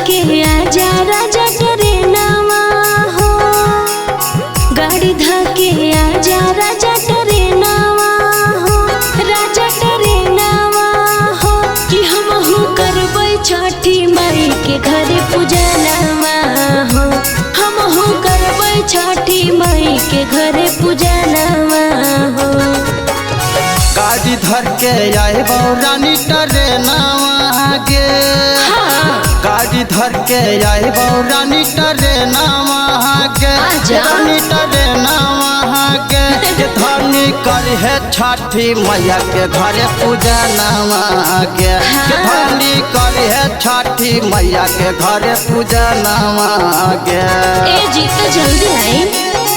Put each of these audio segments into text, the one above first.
धके आजा राजा ट्रेनवा हो, गाड़ी धके आजा राजा ट्रेनवा हो, राजा ट्रेनवा हो कि हमहू करबै छठी माई के घरे पूजनवा हो, हमहू करबै छठी माई के घरे पूजनवा हो। गाड़ी धर के आए रानी ट्रेनवा गे, गाड़ी धर के आए रानी ट्रेनवा गे, रानी ट्रेनवा गे धनी कर है छठी मैया के घरे पूजनवा गे, धनी कर है छठी मैया के घरे पूजनवा गे। ए जी तो जल्दी आई।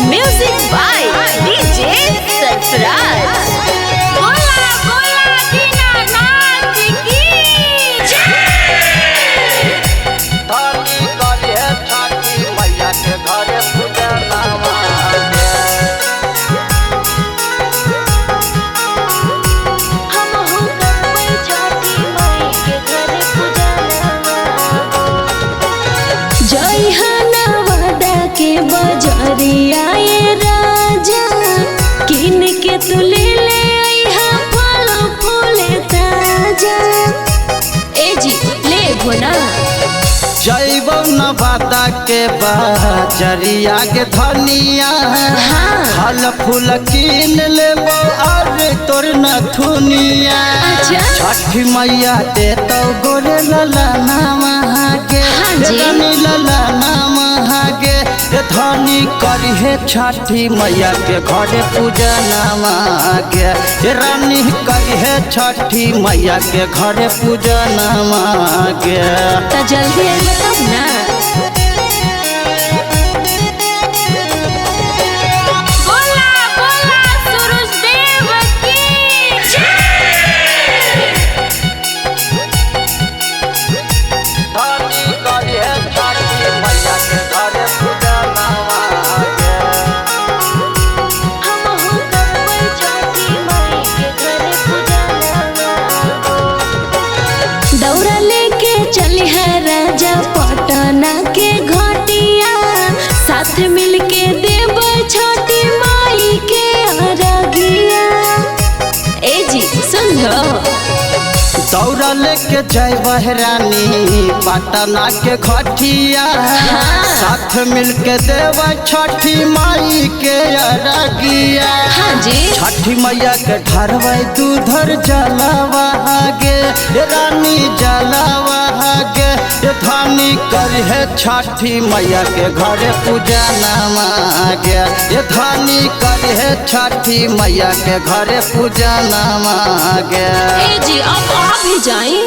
Music by DJ Sarfaraz. बोला बोला दीनानाथ की जय। धनी कर है छठी मैया के घरे पूजनवा गे। हमहू करबै छठी माई के घरे पूजनवा हो। जय हनवदा के बजरिया ए राजा, किन के तू ले ले आइहा फल फूल ताजा। ए जी ले भोना। जैबो नवादा के बजरिया के धनिया, फल फूल कीन लेबो और तोर नथुनिया। छठी मैया दे तो गोरे लला नामा गे, रानी लला नामा गे धनी करी है छठी मैया के घरे पूजनवा गे, रानी करी है छठी मैया के घरे पूजनवा गे। त जल्दी आई बताओ ना। बोला बोला सूरज देव की जय। धनी करी है छठी मैया के घरे पूजनवा गे। हमहू करबै छठी माई के घरे पूजनवा हो। दौरा लेके चली है राजा पटना के घाटिया, साथ मिलके देव छठी माई के अरगिया। ए जी सुन लो। दौरा लेके जय बहरानी पटना के घटिया, साथ मिलके देव छठी माई के अरगिया। छठी मैया के ढरबै दूधर जलवा गे, रानी जलवा गे धनी कर है छठी मैया के घरे पूजनवा गे, धनी कर है छठी मैया के घरे पूजनवा गे। ए जी अब आ भी जाए।